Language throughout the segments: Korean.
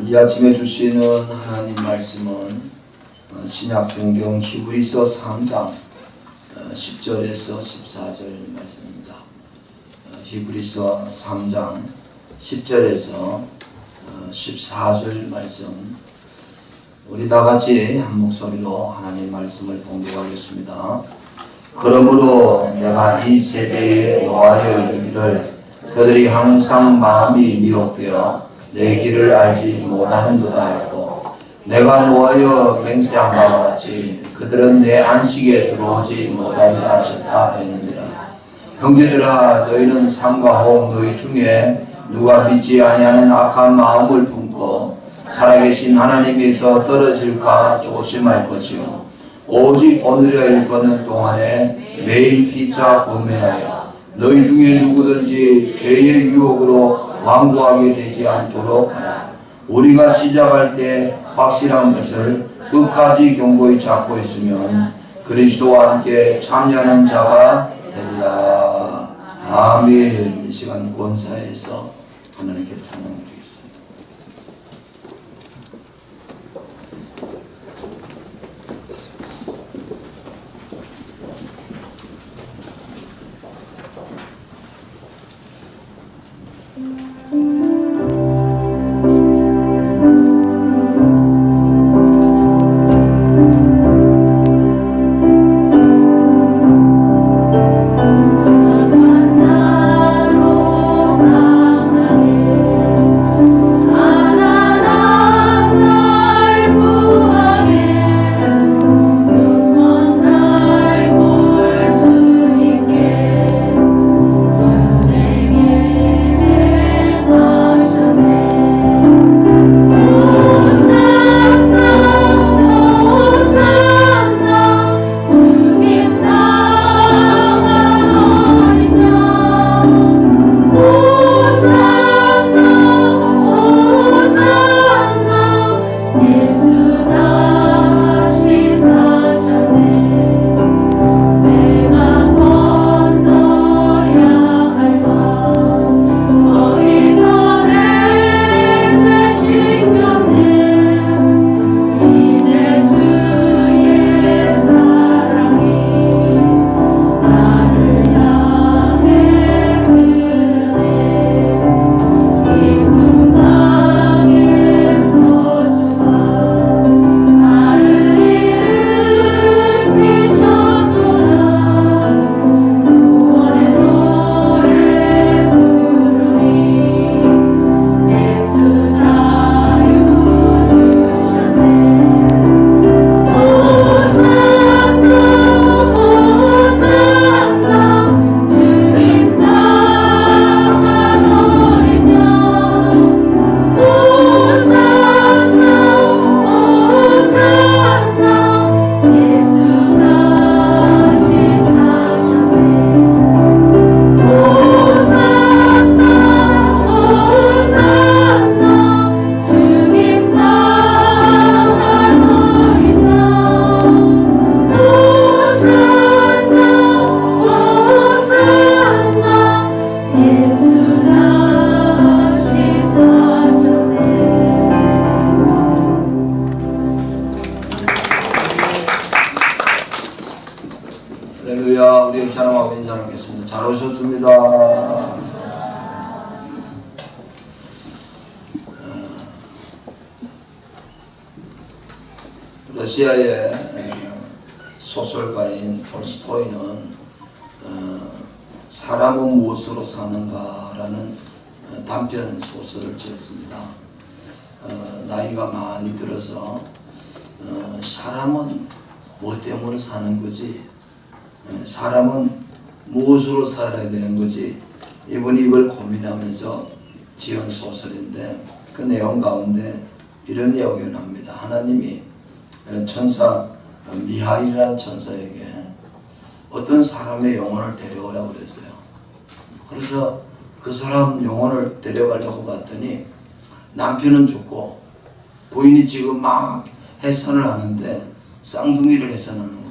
이 아침에 주시는 하나님 말씀은 신약성경 히브리서 3장 10절에서 14절 말씀입니다. 히브리서 3장 10절에서 14절 말씀, 우리 다같이 한 목소리로 하나님 말씀을 봉독하겠습니다. 그러므로 내가 이 세대에 노하여 이르기를 그들이 항상 마음이 미혹되어 내 길을 알지 못하는도다 했고, 내가 노하여 맹세한 바와 같이 그들은 내 안식에 들어오지 못하리라 하셨다 했느니라. 형제들아, 너희는 삼가 혹 너희 중에 누가 믿지 아니하는 악한 마음을 품고 살아계신 하나님께서 떨어질까 조심할 것이요, 오직 오늘의 일거는 동안에 매일 피차 범면하여 너희 중에 누구든지 죄의 유혹으로 완고하게 되지 않도록 하라. 우리가 시작할 때 확실한 것을 끝까지 견고히 잡고 있으면 그리스도와 함께 참여하는 자가 되리라. 아멘. 이 시간 권사에서 하나님께 찬양드리겠습니다. 할렐루야. 우리 옆 사람하고 인사하겠습니다. 잘 오셨습니다. 러시아의 소설가인 톨스토이는 사람은 무엇으로 사는가라는 단편 소설을 지었습니다. 나이가 많이 들어서 사람은 뭐 때문에 사는 거지, 사람은 무엇으로 살아야 되는 거지, 이분이 이걸 고민하면서 지은 소설인데, 그 내용 가운데 이런 내용이 나옵니다. 하나님이 천사 미하일이라는 천사에게 어떤 사람의 영혼을 데려오라고 그랬어요. 그래서 그 사람 영혼을 데려가려고 봤더니 남편은 죽고 부인이 지금 막 해산을 하는데 쌍둥이를 해산하는 거예요.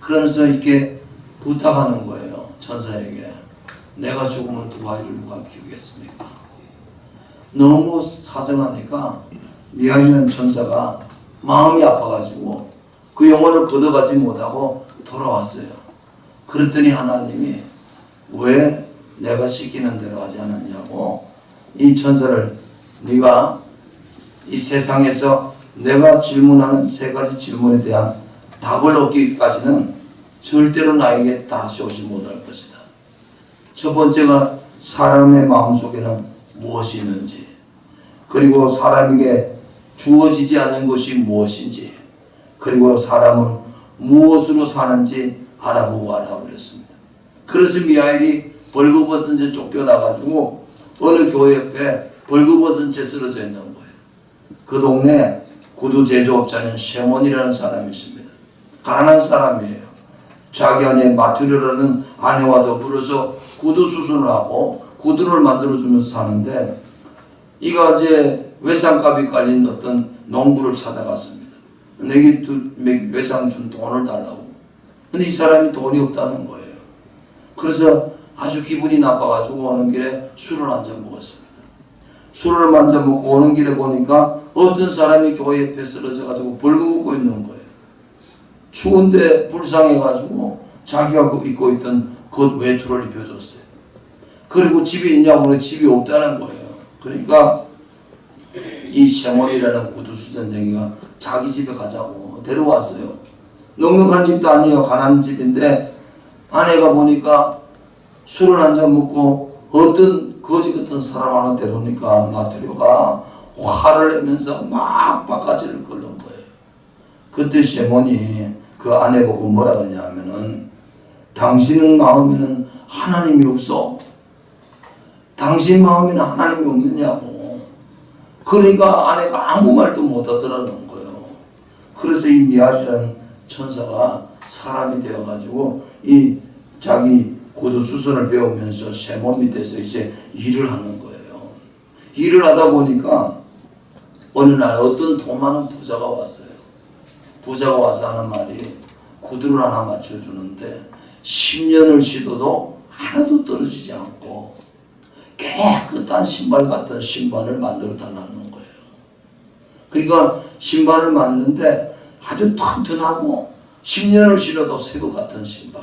그러면서 이렇게 부탁하는 거예요. 천사에게. 내가 죽으면 두 아이를 누가 키우겠습니까? 너무 사정하니까 미하리는 천사가 마음이 아파가지고 그 영혼을 걷어가지 못하고 돌아왔어요. 그랬더니 하나님이 왜 내가 시키는 대로 하지 않았냐고, 이 천사를 네가 이 세상에서 내가 질문하는 세 가지 질문에 대한 답을 얻기까지는 절대로 나에게 다시 오지 못할 것이다. 첫 번째가 사람의 마음속에는 무엇이 있는지, 그리고 사람에게 주어지지 않는 것이 무엇인지, 그리고 사람은 무엇으로 사는지 알아보고 하라고 그랬습니다. 그래서 미하엘이 벌거벗은 채 쫓겨나가지고 어느 교회 옆에 벌거벗은 채 쓰러져 있는 거예요. 그 동네에 구두 제조업자는 셰몬이라는 사람이 있습니다. 가난한 사람이에요. 자기 안에 마튜르라는 아내와 더불어서 구두 수선을 하고 구두를 만들어주면서 사는데, 이가 이제 외상값이 깔린 어떤 농부를 찾아갔습니다. 내게 외상 준 돈을 달라고. 근데 이 사람이 돈이 없다는 거예요. 그래서 아주 기분이 나빠가지고 오는 길에 술을 한 잔 먹었습니다. 술을 한 잔 먹고 오는 길에 보니까 어떤 사람이 교회 옆에 쓰러져가지고 벌거벗고 있는 거예요. 추운데 불쌍해가지고 자기가 입고 있던 겉 외투를 입혀줬어요. 그리고 집이 있냐고 집이 없다는 거예요. 그러니까 이 셰몬이라는 구두수선쟁이가 자기 집에 가자고 데려왔어요. 넉넉한 집도 아니에요. 가난한 집인데 아내가 보니까 술을 한 잔 먹고 어떤 거지 같은 사람 하나 데려오니까 마트료가 화를 내면서 막 바가지를 끓는 거예요. 그때 셰몬이 그 아내 보고 뭐라 그러냐면은, 당신 마음에는 하나님이 없어. 당신 마음에는 하나님이 없느냐고. 그러니까 아내가 아무 말도 못 하더라는 거예요. 그래서 이 미하리라는 천사가 사람이 되어가지고 이 자기 구두 수선을 배우면서 셰몬 밑에서 이제 일을 하는 거예요. 일을 하다 보니까 어느 날 어떤 돈 많은 부자가 왔어요. 부자가 와서 하는 말이, 구두를 하나 맞춰주는데 10년을 쉬어도 하나도 떨어지지 않고 깨끗한 신발 같은 신발을 만들어 달라는 거예요. 그러니까 신발을 만드는데 아주 튼튼하고 10년을 신어도 새 것 같은 신발.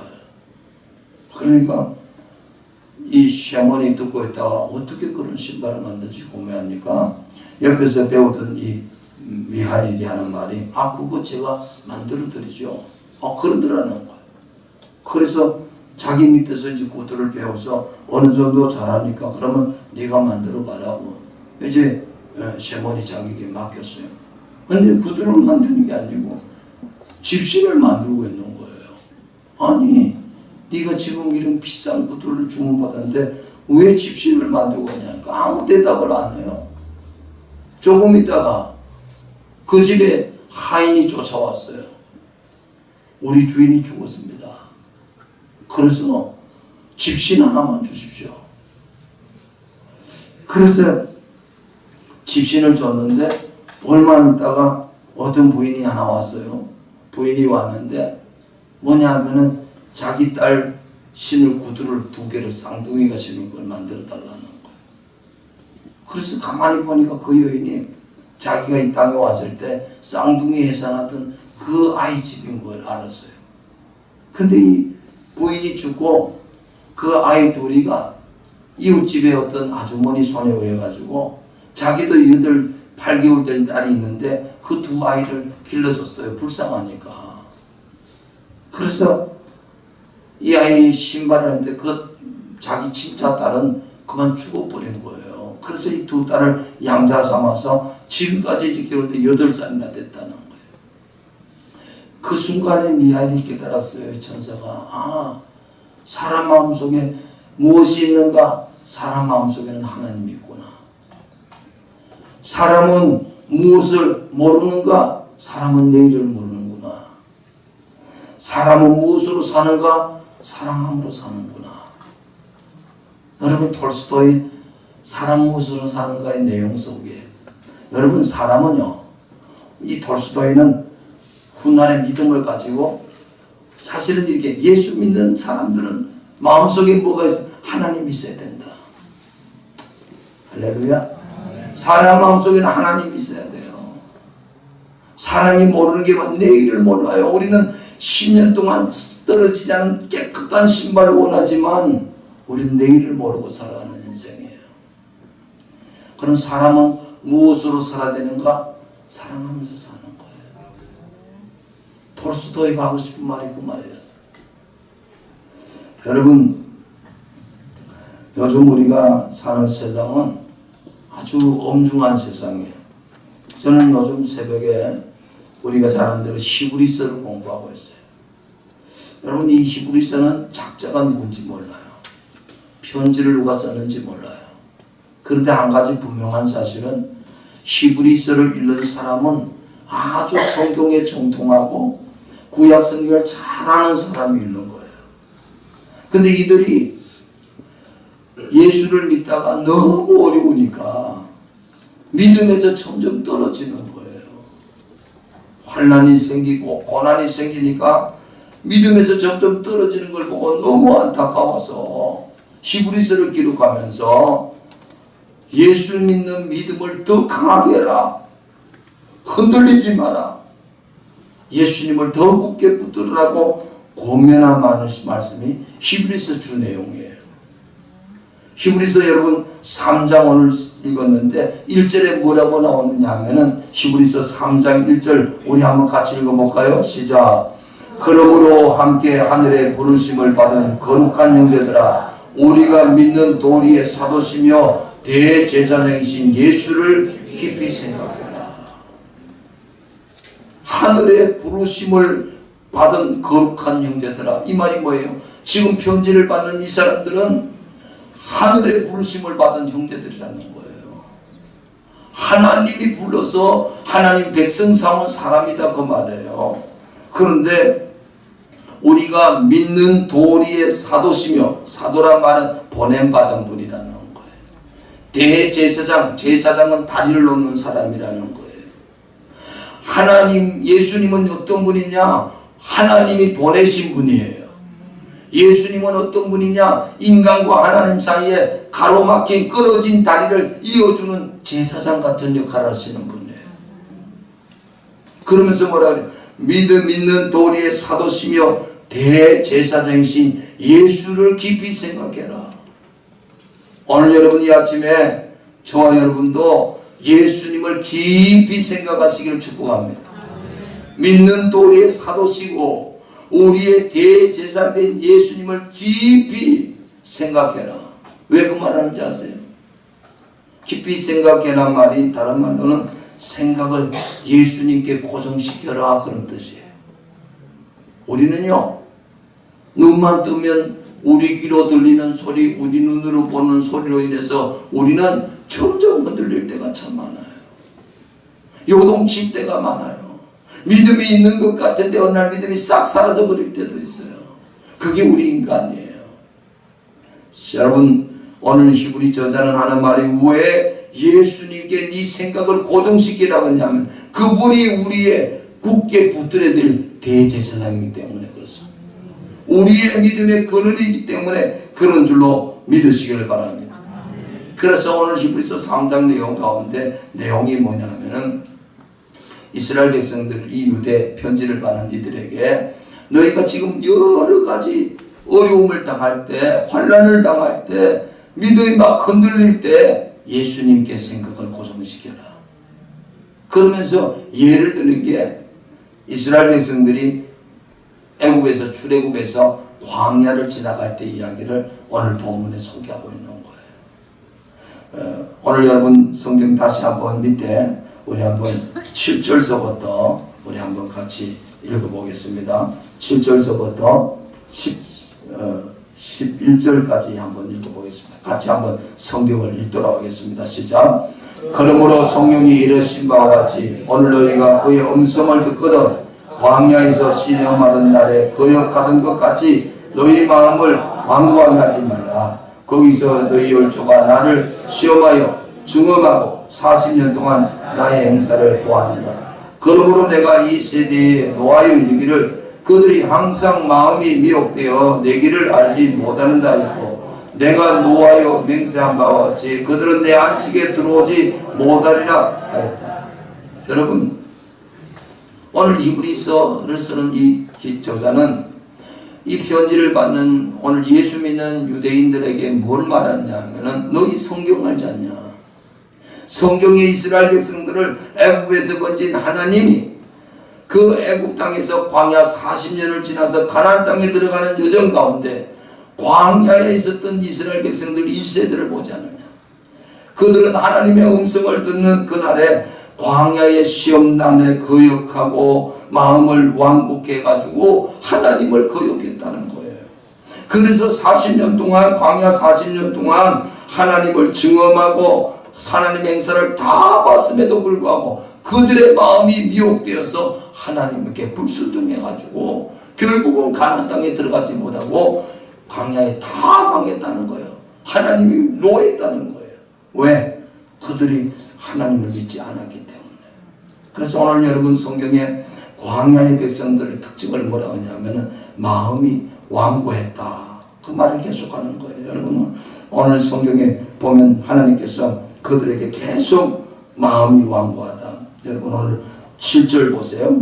그러니까 이 셰몬이 듣고 있다가 어떻게 그런 신발을 만든지 궁금해하니까 옆에서 배우던 이 미하일이 하는 말이, 그거 제가 만들어 드리죠. 그러더라는 거예요. 그래서 자기 밑에서 이제 구두를 배워서 어느 정도 잘하니까 그러면 네가 만들어 봐라고 이제 셰몬이 자기에게 맡겼어요. 근데 구두를 만드는 게 아니고 집신을 만들고 있는 거예요. 아니, 네가 지금 이런 비싼 구두를 주문받았는데 왜 집신을 만들고 있냐니까 아무 대답을 안 해요. 조금 있다가 그 집에 하인이 쫓아왔어요. 우리 주인이 죽었습니다. 그래서 집신 하나만 주십시오. 그래서 집신을 줬는데 얼마 있다가 어떤 부인이 하나 왔어요. 부인이 왔는데 뭐냐 하면은 자기 딸 신을 구두를 2개를 쌍둥이가 신을 걸 만들어 달라는 거예요. 그래서 가만히 보니까 그 여인이 자기가 이 땅에 왔을 때 쌍둥이 해산하던 그 아이 집인 걸 알았어요. 근데 이 부인이 죽고 그 아이 둘이가 이웃집에 어떤 아주머니 손에 의해가지고 자기도 8개월 된 딸이 있는데 그 2 아이를 길러줬어요. 불쌍하니까. 그래서 이 아이 신발을 했는데 그 자기 친자 딸은 그만 죽어버린 거예요. 그래서 이 2 딸을 양자 삼아서 지금까지 지키는데 8살이나 됐다는 거예요. 그 순간에 미하일이 깨달았어요. 천사가 사람 마음속에 무엇이 있는가? 사람 마음속에는 하나님이 있구나. 사람은 무엇을 모르는가? 사람은 내일을 모르는구나. 사람은 무엇으로 사는가? 사랑함으로 사는구나. 여러분, 톨스토이 사람 무엇으로 사는가의 내용 속에 여러분, 사람은요, 이 톨스토이는 훗날의 믿음을 가지고 사실은 이렇게 예수 믿는 사람들은 마음속에 뭐가 있어? 하나님이 있어야 된다. 할렐루야. 사람 마음속에는 하나님이 있어야 돼요. 사람이 모르는 게 내일을 몰라요. 우리는 10년 동안 떨어지지 않은 깨끗한 신발을 원하지만 우리는 내일을 모르고 살아가는 인생이에요. 그럼 사람은 무엇으로 살아야 되는가? 사랑하면서 사는 거예요. 톨스토이가 하고 싶은 말이 그 말이었어요. 여러분, 요즘 우리가 사는 세상은 아주 엄중한 세상이에요. 저는 요즘 새벽에 우리가 잘 아는 대로 히브리서를 공부하고 있어요. 여러분, 이 히브리서는 작자가 누군지 몰라요. 편지를 누가 썼는지 몰라요. 그런데 한 가지 분명한 사실은 히브리서를 읽는 사람은 아주 성경에 정통하고 구약 성경을 잘 아는 사람이 읽는 거예요. 근데 이들이 예수를 믿다가 너무 어려우니까 믿음에서 점점 떨어지는 거예요. 환난이 생기고 고난이 생기니까 믿음에서 점점 떨어지는 걸 보고 너무 안타까워서 히브리서를 기록하면서 예수 믿는 믿음을 더 강하게 해라. 흔들리지 마라. 예수님을 더 굳게 붙들으라고 고면한 말씀이 히브리서 주 내용이에요. 히브리서 여러분 3장 오늘 읽었는데 1절에 뭐라고 나오느냐 하면은 히브리서 3장 1절 우리 한번 같이 읽어볼까요? 시작. 그러므로 함께 하늘의 부르심을 받은 거룩한 형제들아, 우리가 믿는 도리의 사도시며 대제사장이신 예수를 깊이 생각해라. 하늘의 부르심을 받은 거룩한 형제들아, 이 말이 뭐예요? 지금 편지를 받는 이 사람들은 하늘의 부르심을 받은 형제들이라는 거예요. 하나님이 불러서 하나님 백성 삼은 사람이다 그 말이에요. 그런데 우리가 믿는 도리의 사도시며, 사도란 말은 보냄받은 분이라는 거예요. 대제사장, 제사장은 다리를 놓는 사람이라는 거예요. 하나님, 예수님은 어떤 분이냐? 하나님이 보내신 분이에요. 예수님은 어떤 분이냐? 인간과 하나님 사이에 가로막힌 끊어진 다리를 이어주는 제사장 같은 역할을 하시는 분이에요. 그러면서 뭐라 그래요? 믿는 도리의 사도시며 대제사장이신 예수를 깊이 생각해라. 오늘 여러분 이 아침에 저와 여러분도 예수님을 깊이 생각하시기를 축복합니다. 믿는 도리의 사도시고 우리의 대제사장된 예수님을 깊이 생각해라. 왜 그 말하는지 아세요? 깊이 생각해라 말이 다른 말로는 생각을 예수님께 고정시켜라 그런 뜻이에요. 우리는요, 눈만 뜨면 우리 귀로 들리는 소리, 우리 눈으로 보는 소리로 인해서 우리는 점점 흔들릴 때가 참 많아요. 요동칠 때가 많아요. 믿음이 있는 것 같은데 어느 날 믿음이 싹 사라져 버릴 때도 있어요. 그게 우리 인간이에요. 여러분, 오늘 히브리 저자는 하는 말이 왜 예수님께 네 생각을 고정시키라고 하냐면 그분이 우리의 굳게 붙들어야 될 대제사장이기 때문에 그렇습니다. 우리의 믿음의 근원이기 때문에 그런 줄로 믿으시기를 바랍니다. 그래서 오늘 히브리서 3장 내용 가운데 내용이 뭐냐면은 이스라엘 백성들, 이 유대 편지를 받는 이들에게 너희가 지금 여러 가지 어려움을 당할 때, 환난을 당할 때, 믿음이 막 흔들릴 때 예수님께 생각을 고정시켜라. 그러면서 예를 드는 게 이스라엘 백성들이 애굽에서 출애굽에서 광야를 지나갈 때 이야기를 오늘 본문에 소개하고 있는 거예요. 오늘 여러분 성경 다시 한번 밑에 우리 한번 7절서부터 우리 한번 같이 읽어보겠습니다. 7절서부터 11절까지 한번 읽어보겠습니다. 같이 한번 성경을 읽도록 하겠습니다. 시작. 그러므로 성령이 이르신 바와 같이 오늘 너희가 그의 음성을 듣거든 광야에서 시험하던 날에 거역하던 것 같이 너희 마음을 완고하게 하지 말라. 거기서 너희 열조가 나를 시험하여 증언하고 40년 동안 나의 행사를 보았느라. 그러므로 내가 이 세대에 노하여 이르기를 그들이 항상 마음이 미혹되어 내 길을 알지 못하는다 했고 내가 노하여 맹세한 바와 같이 그들은 내 안식에 들어오지 못하리라 하였다. 여러분, 오늘 히브리서를 쓰는 이 저자는 이 편지를 받는 오늘 예수 믿는 유대인들에게 뭘 말하느냐 하면은, 너희 성경 알지 않냐? 성경의 이스라엘 백성들을 애굽에서 건진 하나님이 그 애굽 땅에서 광야 40년을 지나서 가나안 땅에 들어가는 여정 가운데 광야에 있었던 이스라엘 백성들 1세대를 보지 않느냐. 그들은 하나님의 음성을 듣는 그날에 광야의 시험단에 거역하고 마음을 완곡해 가지고 하나님을 거역했다는 거예요. 그래서 40년 동안, 광야 40년 동안 하나님을 증언하고 하나님의 행사를 다 봤음에도 불구하고 그들의 마음이 미혹되어서 하나님께 불순종해 가지고 결국은 가나안 땅에 들어가지 못하고 광야에 다 망했다는 거예요. 하나님이 노했다는 거예요. 왜? 그들이 하나님을 믿지 않았기 때문에. 그래서 오늘 여러분 성경에 광야의 백성들의 특징을 뭐라고 하냐면 마음이 완고했다, 그 말을 계속하는 거예요. 여러분 오늘 성경에 보면 하나님께서 그들에게 계속 마음이 완고하다. 여러분 오늘 7절 보세요.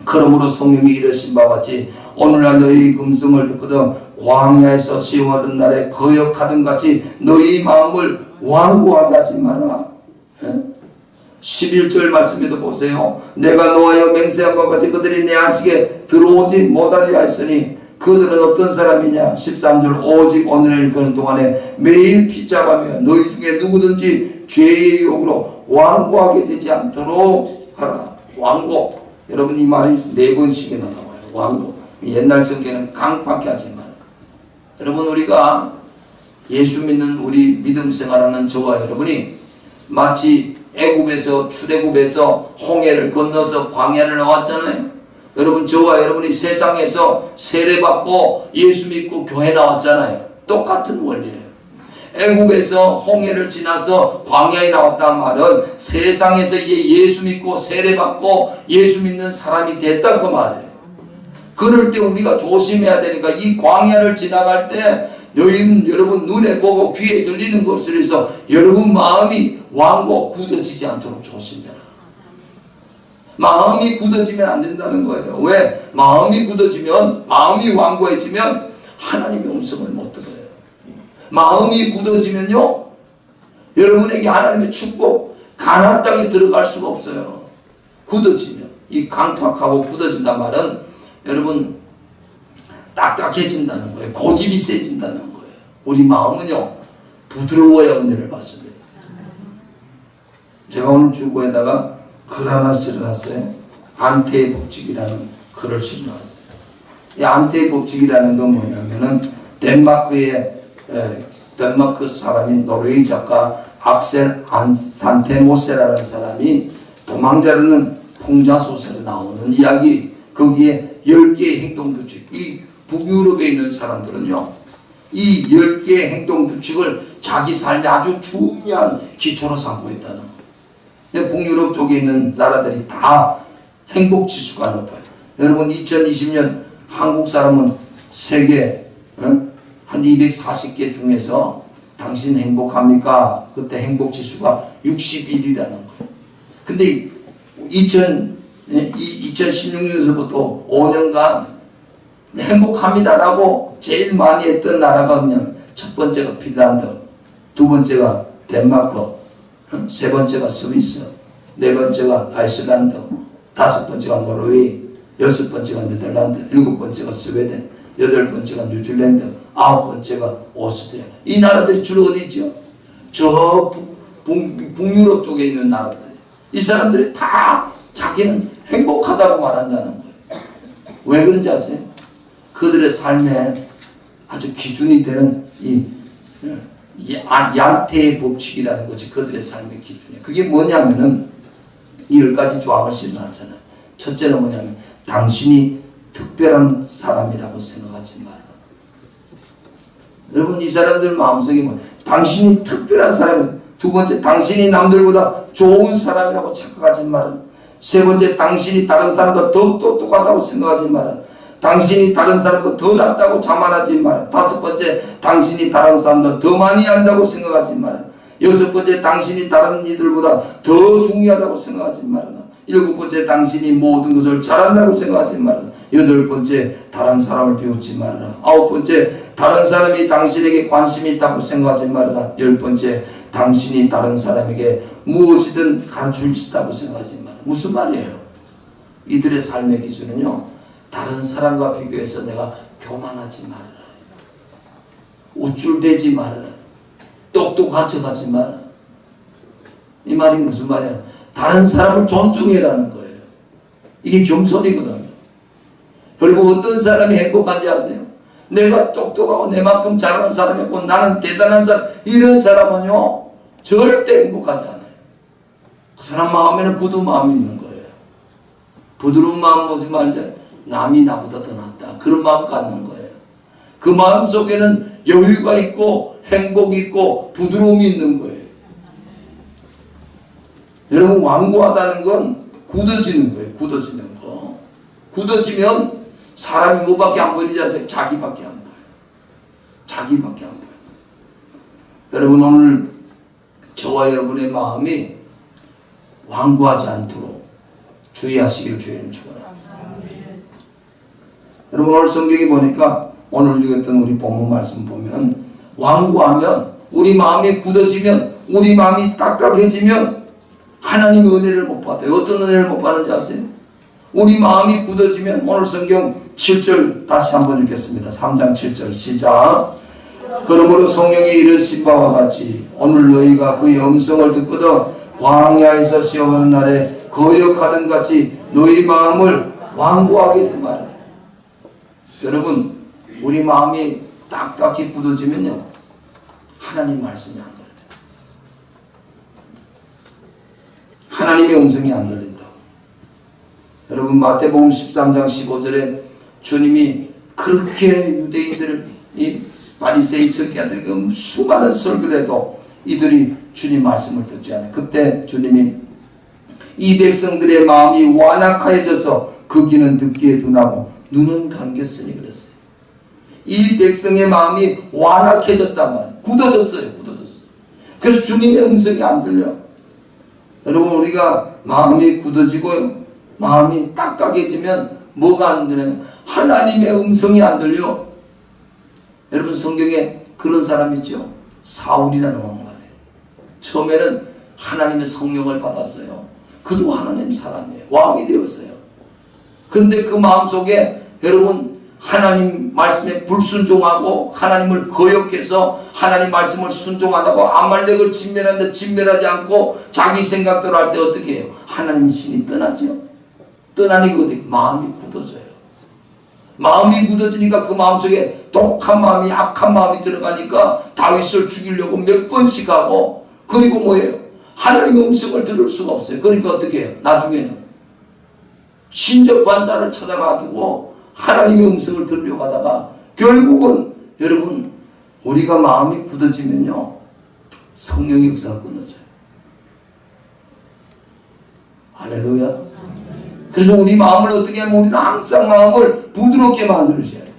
그러므로 성령이 이르신 바와 같이 오늘날 너희 음성을 듣거든 광야에서 시험하던 날에 거역하던 같이 너희 마음을 완고하게 하지 마라. 11절 말씀에도 보세요. 내가 노하여 맹세한 바와 같이 그들이 내 안식에 들어오지 못하리라 했으니 그들은 어떤 사람이냐. 13절 오직 오늘을 일하는 동안에 매일 피자가며 너희 중에 누구든지 죄의 유혹으로 완고하게 되지 않도록 하라. 완고. 여러분 이 말이 4번씩이나 나와요. 완고. 옛날 성경에는 강팍해 하지 마라. 여러분 우리가 예수 믿는 우리 믿음 생활하는 저와 여러분이 마치 애굽에서 출애굽에서 홍해를 건너서 광야를 나왔잖아요. 여러분 저와 여러분이 세상에서 세례받고 예수 믿고 교회 나왔잖아요. 똑같은 원리예요. 애굽에서 홍해를 지나서 광야에 나왔다는 말은 세상에서 이제 예수 믿고 세례받고 예수 믿는 사람이 됐다 그 말이에요. 그럴 때 우리가 조심해야 되니까 이 광야를 지나갈 때 여러분 눈에 보고 귀에 들리는 것을 해서 여러분 마음이 완고 굳어지지 않도록 조심해라. 마음이 굳어지면 안 된다는 거예요. 왜? 마음이 굳어지면, 마음이 완고해지면 하나님의 음성을 못 들어요. 마음이 굳어지면요, 여러분에게 하나님의 축복, 가나안 땅에 들어갈 수가 없어요. 굳어지면. 이 강팍하고 굳어진단 말은 여러분 딱딱해진다는 거예요. 고집이 세진다는 거예요. 우리 마음은요 부드러워야 은혜를 받습니다. 제가 오늘 주보에다가 글 하나 실어놨어요. 안태의 법칙이라는 글을 실어놨어요. 이 안태의 법칙이라는 건 뭐냐면은 덴마크 사람인 노르웨이 작가 악셀 산테모세라는 사람이 도망자라는 풍자소설에 나오는 이야기, 거기에 10개의 행동규칙, 이 북유럽에 있는 사람들은요 이 10개의 행동규칙을 자기 삶에 아주 중요한 기초로 삼고 있다는 거예요. 북유럽 쪽에 있는 나라들이 다 행복지수가 높아요. 여러분 2020년 한국 사람은 세계 한 240개 중에서 당신 행복합니까? 그때 행복지수가 61이라는 거예요. 근데 2016년에서부터 5년간 행복합니다라고 제일 많이 했던 나라가 어디냐면 첫 번째가 핀란드, 두 번째가 덴마크, 세 번째가 스위스, 네 번째가 아이슬란드, 다섯 번째가 노르웨이, 여섯 번째가 네덜란드, 일곱 번째가 스웨덴, 여덟 번째가 뉴질랜드, 아홉 번째가 오스트리아. 이 나라들이 주로 어디 있죠? 저 북유럽 쪽에 있는 나라들. 이 사람들이 다 자기는 행복하다고 말한다는 거예요. 왜 그런지 아세요? 그들의 삶에 아주 기준이 되는 이 양태의 법칙이라는 것이 그들의 삶의 기준이에요. 그게 뭐냐면은 이 10가지 조항을 실어놨잖아요. 첫째는 뭐냐면 당신이 특별한 사람이라고 생각하지 마라. 여러분 이 사람들 마음속에 뭐 당신이 특별한 사람이다. 두 번째, 당신이 남들보다 좋은 사람이라고 착각하지 마라. 세 번째, 당신이 다른 사람보다 더 똑똑하다고 생각하지 마라. 당신이 다른 사람보다 더 낫다고 자만하지 마라. 다섯 번째, 당신이 다른 사람보다 더 많이 한다고 생각하지 말아라. 여섯 번째, 당신이 다른 이들보다 더 중요하다고 생각하지 말아라. 일곱 번째, 당신이 모든 것을 잘한다고 생각하지 말아라. 여덟 번째, 다른 사람을 비웃지 말아라. 아홉 번째, 다른 사람이 당신에게 관심이 있다고 생각하지 말아라. 열 번째, 당신이 다른 사람에게 무엇이든 가르칠 수 있다고 생각하지 말아라. 무슨 말이에요? 이들의 삶의 기준은요, 다른 사람과 비교해서 내가 교만하지 말아라, 우쭐대지 말아라, 똑똑한 척하지 말아라. 이 말이 무슨 말이야? 다른 사람을 존중해라는 거예요. 이게 겸손이거든요. 그리고 어떤 사람이 행복한지 아세요? 내가 똑똑하고 내만큼 잘하는 사람이 있고 나는 대단한 사람, 이런 사람은요 절대 행복하지 않아요. 그 사람 마음에는 굳은 마음이 있는 거예요. 부드러운 마음 무슨 말인지, 남이 나보다 더 낫다, 그런 마음 갖는 거예요. 그 마음 속에는 여유가 있고 행복이 있고 부드러움이 있는 거예요. 여러분, 완고하다는 건 굳어지는 거예요. 굳어지는 거. 굳어지면 사람이 뭐밖에 안 보이지 않아요? 자기밖에 안 보여요. 자기밖에 안 보여요. 여러분, 오늘 저와 여러분의 마음이 완고하지 않도록 주의하시기를 주님 축원합니다. 여러분, 오늘 성경에 보니까 오늘 읽었던 우리 본문 말씀 보면 완고하면, 우리 마음이 굳어지면, 우리 마음이 딱딱해지면 하나님의 은혜를 못 받아요. 어떤 은혜를 못 받는지 아세요? 우리 마음이 굳어지면, 오늘 성경 7절 다시 한번 읽겠습니다. 3장 7절 시작. 그러므로 성령이 이르신 바와 같이 오늘 너희가 그의 음성을 듣거든 광야에서 시험하는 날에 거역하던 같이 너희 마음을 완고하게 말아요. 여러분, 우리 마음이 딱딱히 굳어지면요, 하나님 말씀이 안 들려요. 하나님의 음성이 안 들린다. 여러분, 마태복음 13장 15절에 주님이 그렇게 유대인들을, 이 바리새인 서기관들에게 수많은 설교를 해도 이들이 주님 말씀을 듣지 않아요. 그때 주님이 이 백성들의 마음이 완악하여져서 그 귀는 듣기에 둔하고 눈은 감겼으니 그랬어요. 이 백성의 마음이 완악해졌다면, 굳어졌어요. 굳어졌어요. 그래서 주님의 음성이 안 들려. 여러분, 우리가 마음이 굳어지고 마음이 딱딱해지면 뭐가 안 되냐면 하나님의 음성이 안 들려. 여러분, 성경에 그런 사람 있죠? 사울이라는 왕말이에요. 처음에는 하나님의 성령을 받았어요. 그도 하나님 사람이에요. 왕이 되었어요. 근데 그 마음속에 여러분, 하나님 말씀에 불순종하고 하나님을 거역해서 하나님 말씀을 순종하다고 아말렉을 진멸하는데 진멸하지 않고 자기 생각대로 할 때 어떻게 해요? 하나님의 신이 떠나죠. 떠나니까 어떻게? 마음이 굳어져요. 마음이 굳어지니까 그 마음속에 독한 마음이, 악한 마음이 들어가니까 다윗을 죽이려고 몇 번씩 하고, 그리고 뭐예요? 하나님의 음성을 들을 수가 없어요. 그러니까 어떻게 해요? 나중에는 신접한 자를 찾아가지고 하나님의 음성을 들으려고 하다가 결국은 여러분, 우리가 마음이 굳어지면요, 성령의 역사가 끊어져요. 할렐루야. 그래서 우리 마음을 어떻게 하면, 우리는 항상 마음을 부드럽게 만들으셔야 돼요.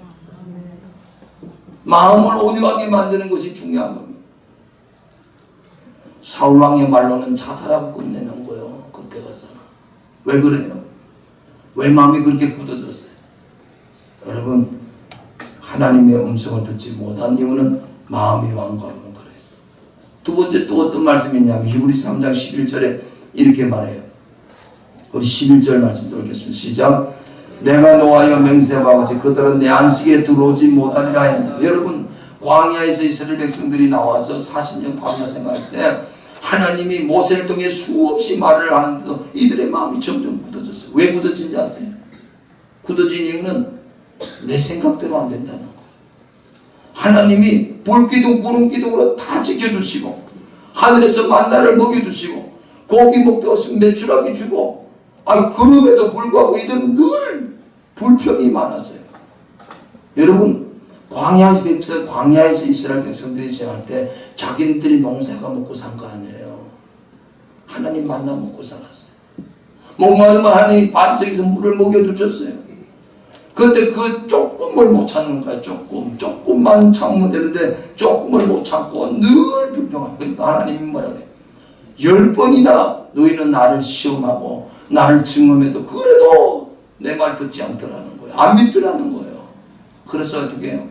마음을 온유하게 만드는 것이 중요한 겁니다. 사울왕의 말로는 자살하고 끝내는 거예요. 그때 가서는. 왜 그래요? 왜 마음이 그렇게 굳어졌어요? 여러분, 하나님의 음성을 듣지 못한 이유는 마음이 완고하면 그래요. 두 번째 또 어떤 말씀이 있냐면 히브리서 3장 11절에 이렇게 말해요. 우리 11절 말씀 또 읽겠습니다. 시작. 내가 노하여 맹세하고 같이 그들은 내 안식에 들어오지 못하리라 했느니라. 여러분, 광야에서 이스라엘 백성들이 나와서 40년 광야 생활할 때 하나님이 모세를 통해 수없이 말을 하는데도 이들의 마음이 점점 굳어졌어요. 왜 굳어진지 아세요? 굳어진 이유는 내 생각대로 안 된다는 거예요. 하나님이 불기둥 구름기둥으로 다 지켜주시고 하늘에서 만나를 먹여주시고 고기 먹다 없으면 매출하게 주고, 그럼에도 불구하고 이들은 늘 불평이 많았어요. 여러분, 광야에서 이스라엘 백성들이 지날 때 자기들이 농사가 먹고 산 거 아니에요. 하나님 만나 먹고 살았어요. 목마르면 하나님이 반석에서 물을 먹여주셨어요. 그런데 그 조금 조금을 못 참는 거야. 조금만 참으면 되는데 조금을 못 참고 늘 불평하는. 그러니까 하나님이 뭐라 그래? 10번이나 너희는 나를 시험하고 나를 증언해도 그래도 내 말 듣지 않더라는 거예요. 안 믿더라는 거예요. 그래서 어떻게 해요?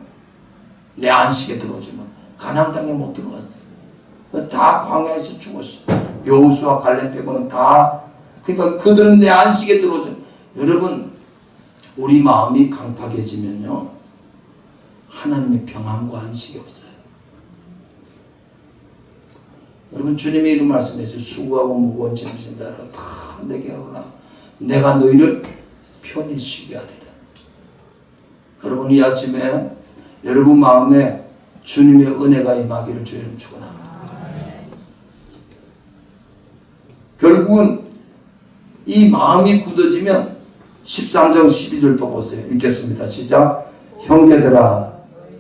내 안식에 들어오지만 가나안 땅에 못 들어갔어요. 다 광야에서 죽었어요. 여호수아 갈렙 빼고는 다. 그러니까 그들은 내 안식에 들어오죠. 여러분, 우리 마음이 강팍해지면요, 하나님의 평안과 안식이 없어요. 여러분, 주님의 이름 말씀해서 수고하고 무거운 짐을 진 자라 다 내게 오라. 내가 너희를 편히 쉬게 하리라. 여러분, 이 아침에 여러분 마음에 주님의 은혜가 임하기를 주의 이름 축원합니다. 결국은 이 마음이 굳어지면 13장 12절 또 보세요. 읽겠습니다. 시작. 형제들아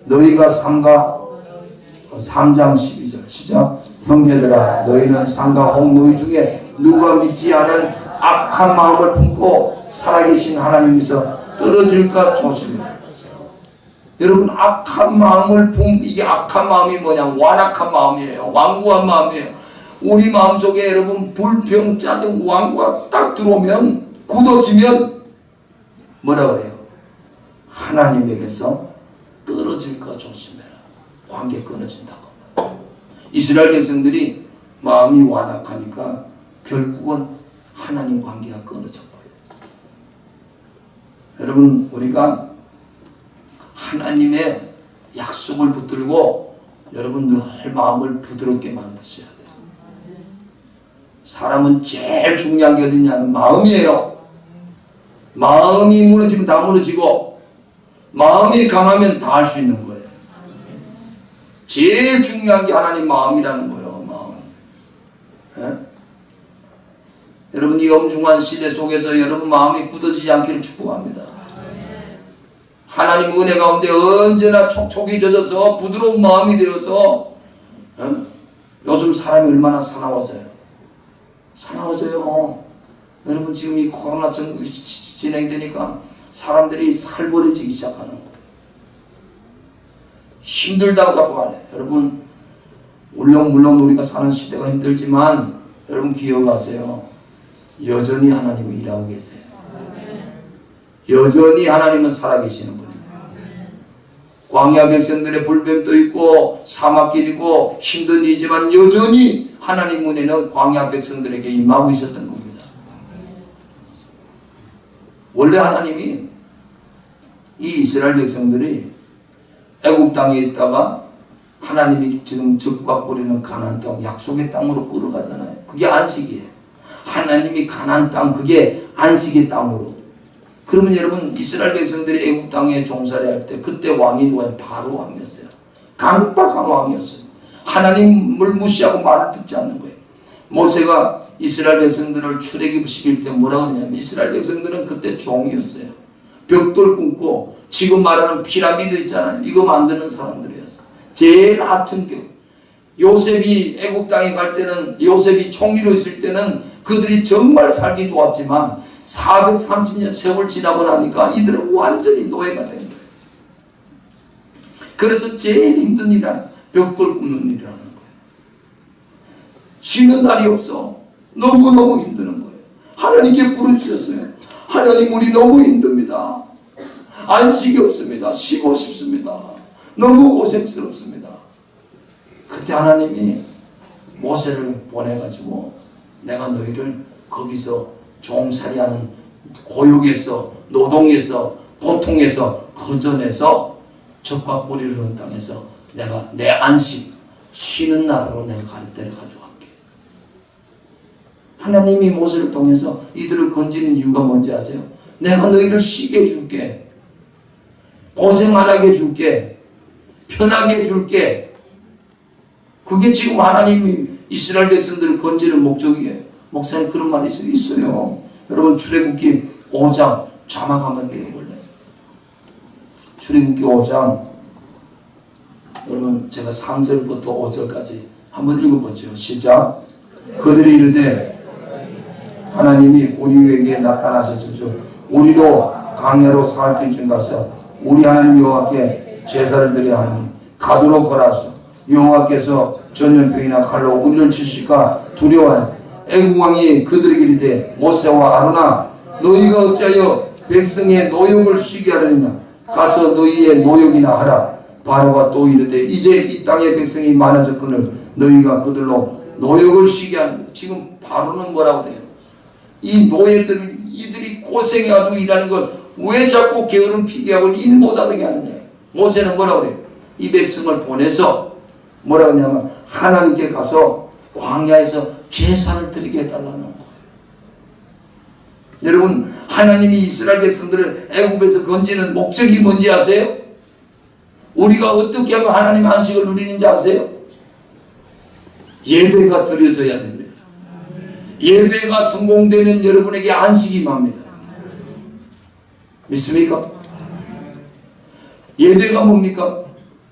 너희가 3장 12절 시작. 형제들아 너희는 상과 홍 너희 중에 누가 믿지 않은 악한 마음을 품고 살아계신 하나님께서 떨어질까 조심해라. 여러분, 악한 마음을 이게 악한 마음이 뭐냐? 완악한 마음이에요. 완고한 마음이에요. 우리 마음속에 여러분 불평, 짜증, 완고가 딱 들어오면, 굳어지면 뭐라 그래요? 하나님에게서 떨어질까 조심해라. 관계 끊어진다고. 이스라엘 백성들이 마음이 완악하니까 결국은 하나님 관계가 끊어져 버려요. 여러분, 우리가 하나님의 약속을 붙들고 여러분 늘 마음을 부드럽게 만드셔야 돼요. 사람은 제일 중요한 게 어디냐면 마음이에요. 마음이 무너지면 다 무너지고 마음이 강하면 다 할 수 있는 거예요. 제일 중요한 게 하나님 마음이라는 거예요. 마음. 예? 여러분, 이 엄중한 시대 속에서 여러분 마음이 굳어지지 않기를 축복합니다. 하나님 은혜 가운데 언제나 촉촉이 젖어서 부드러운 마음이 되어서 요즘 사람이 얼마나 사나워져요. 사나워져요. 여러분, 지금 이 코로나 전국이 진행되니까 사람들이 살벌해지기 시작하는 거예요. 힘들다고 자꾸 말해요. 여러분, 물론 우리가 사는 시대가 힘들지만 여러분 기억하세요. 여전히 하나님은 일하고 계세요. 여전히 하나님은 살아계시는 분입니다. 광야 백성들의 불뱀도 있고 사막길이고 힘든 일이지만 여전히 하나님 은혜는 광야 백성들에게 임하고 있었던 겁니다. 원래 하나님이 이 이스라엘 백성들이 애굽 땅에 있다가 하나님이 지금 적과 뿌리는 가나안 땅, 약속의 땅으로 끌어가잖아요. 그게 안식이에요. 하나님이 가나안 땅, 그게 안식의 땅으로. 그러면 여러분, 이스라엘 백성들이 애굽 땅에 종살이 할 때 그때 왕이 누구예요? 바로 왕이었어요. 강박한 왕이었어요. 하나님을 무시하고 말을 듣지 않는 거예요. 모세가 이스라엘 백성들을 출애굽 시킬 때 뭐라고 하냐면, 이스라엘 백성들은 그때 종이었어요. 벽돌 굽고 지금 말하는 피라미드 있잖아요. 이거 만드는 사람들이었어요. 제일 하층급. 요셉이 애국 땅에 갈 때는, 요셉이 총리로 있을 때는 그들이 정말 살기 좋았지만 430년 세월 지나고 나니까 이들은 완전히 노예가 된 거예요. 그래서 제일 힘든 일은 벽돌 굽는 일이라는 거예요. 쉬는 날이 없어. 너무너무 힘드는 거예요. 하나님께 부르짖었어요. 하나님, 우리 너무 힘듭니다. 안식이 없습니다. 쉬고 싶습니다. 너무 고생스럽습니다. 그때 하나님이 모세를 보내가지고 내가 너희를 거기서 종살이하는 고역에서, 노동에서, 고통에서, 거전에서, 적과 뿌리를 넣은 땅에서 내가 내 안식, 쉬는 나라로 내가 데려 가져갈게. 하나님이 모세를 통해서 이들을 건지는 이유가 뭔지 아세요? 내가 너희를 쉬게 해줄게. 고생 안 하게 해줄게. 편하게 해줄게. 그게 지금 하나님이 이스라엘 백성들을 건지는 목적이에요. 목사님, 그런 말이 있어요. 여러분, 출애굽기 5장 자막 한번 띄워볼래요? 출애굽기 5장, 여러분 제가 3절부터 5절까지 한번 읽어보죠. 시작. 그들이 이르되 하나님이 우리에게 나타나셔서 우리로 광야로 사흘쯤 가서 우리 하나님 여호와께 제사를 드려야 하느니 가두로 걸어서 여호와께서 전염병이나 칼로 우리를 치실까 두려워하니 애국 왕이 그들에게 이르되 모세와 아론아 너희가 어찌하여 백성의 노역을 쉬게 하려느냐 가서 너희의 노역이나 하라. 바로가 또 이르되 이제 이 땅의 백성이 많아졌거늘 너희가 그들로 노역을 쉬게 하는 거예요. 지금 바로는 뭐라고 그래요? 이 노예들 이들이 고생해가지고 일하는 걸 왜 자꾸 게으름 피게 하고 일 못하게 하느냐. 모세는 뭐라고 그래요? 이 백성을 보내서 뭐라고 하냐면 하나님께 가서 광야에서 제사를 드리게 해달라는 거예요. 여러분 하나님이 이스라엘 백성들을 애굽에서 건지는 목적이 뭔지 아세요? 우리가 어떻게 하면 하나님 안식을 누리는지 아세요? 예배가 드려져야 됩니다. 예배가 성공되면 여러분에게 안식이 임합니다. 믿습니까? 예배가 뭡니까?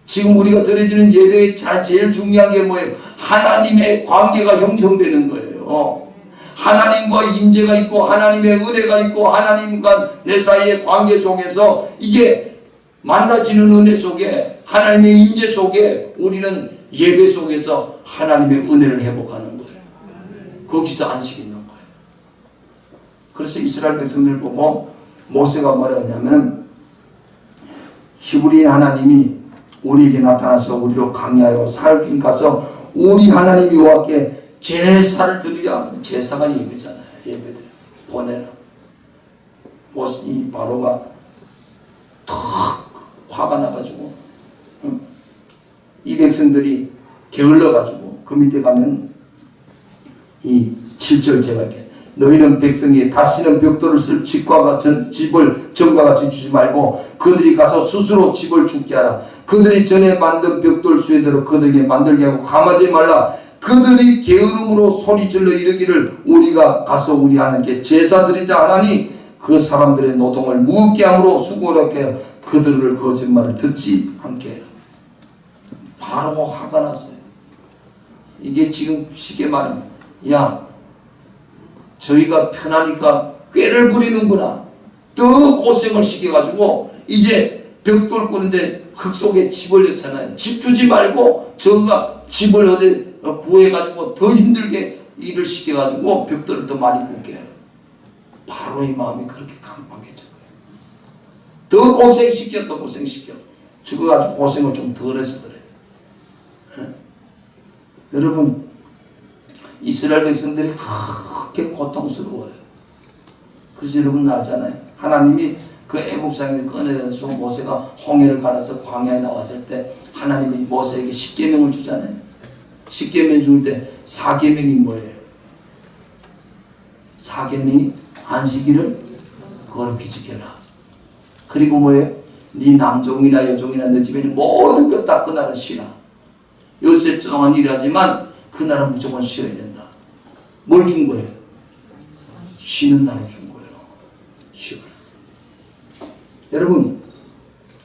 지금 우리가 드려지는 예배의 제일 중요한 게 뭐예요? 하나님의 관계가 형성되는 거예요. 하나님과 인재가 있고 하나님의 은혜가 있고 하나님과 내 사이의 관계 속에서 이게 만나지는 은혜 속에 하나님의 인재 속에 우리는 예배 속에서 하나님의 은혜를 회복하는 거예요. 거기서 안식이 있는 거예요. 그래서 이스라엘 백성들 보고 모세가 뭐라 하냐면 히브리인 하나님이 우리에게 나타나서 우리로 강야하여 살길 가서 우리 하나님 여호와께 제사를 드리려. 제사가 예배잖아요. 예배들 보내라. 이 바로가 탁 화가 나가지고 이 백성들이 게을러가지고 그 밑에 가면 이 7절 제가 이렇게 너희는 백성이 다시는 벽돌을 쓸 집을 전과 같이 주지 말고 그들이 가서 스스로 집을 죽게 하라. 그들이 전에 만든 벽돌 수에대로 그들에게 만들게 하고 감하지 말라. 그들이 게으름으로 소리질러 이르기를 우리가 가서 우리 하나님께 제사 드리자 하나니 그 사람들의 노동을 무겁게 함으로 수고롭게 하여 그들을 거짓말을 듣지 않게 해라. 바로 화가 났어요. 이게 지금 쉽게 말하면 야 저희가 편하니까 꾀를 부리는구나. 더 고생을 시켜가지고 이제 벽돌 꾸는데 흙 속에 집을 넣잖아요. 집 주지 말고 저가 집을 어디 구해가지고 더 힘들게 일을 시켜가지고 벽돌을 더 많이 굽게 해요. 바로 이 마음이 그렇게 깜빡해져요. 더 고생시켜 더 고생시켜. 죽어가지고 고생을 좀 덜 해서 그래요. 여러분 이스라엘 백성들이 그렇게 고통스러워요. 그래서 여러분 알잖아요. 하나님이 그 애굽상에 꺼내서 모세가 홍해를 갈아서 광야에 나왔을 때 하나님이 모세에게 10계명을 주잖아요. 10계명 줄 때 4계명이 뭐예요? 4계명이 안식일을 거룩히 지켜라. 그리고 뭐예요? 네 남종이나 여종이나 너 집에 있는 모든 것 다 그날은 쉬라. 요새 동안 일하지만 그날은 무조건 쉬어야 된다. 뭘 준 거예요? 쉬는 날을 준 거예요. 쉬어라. 여러분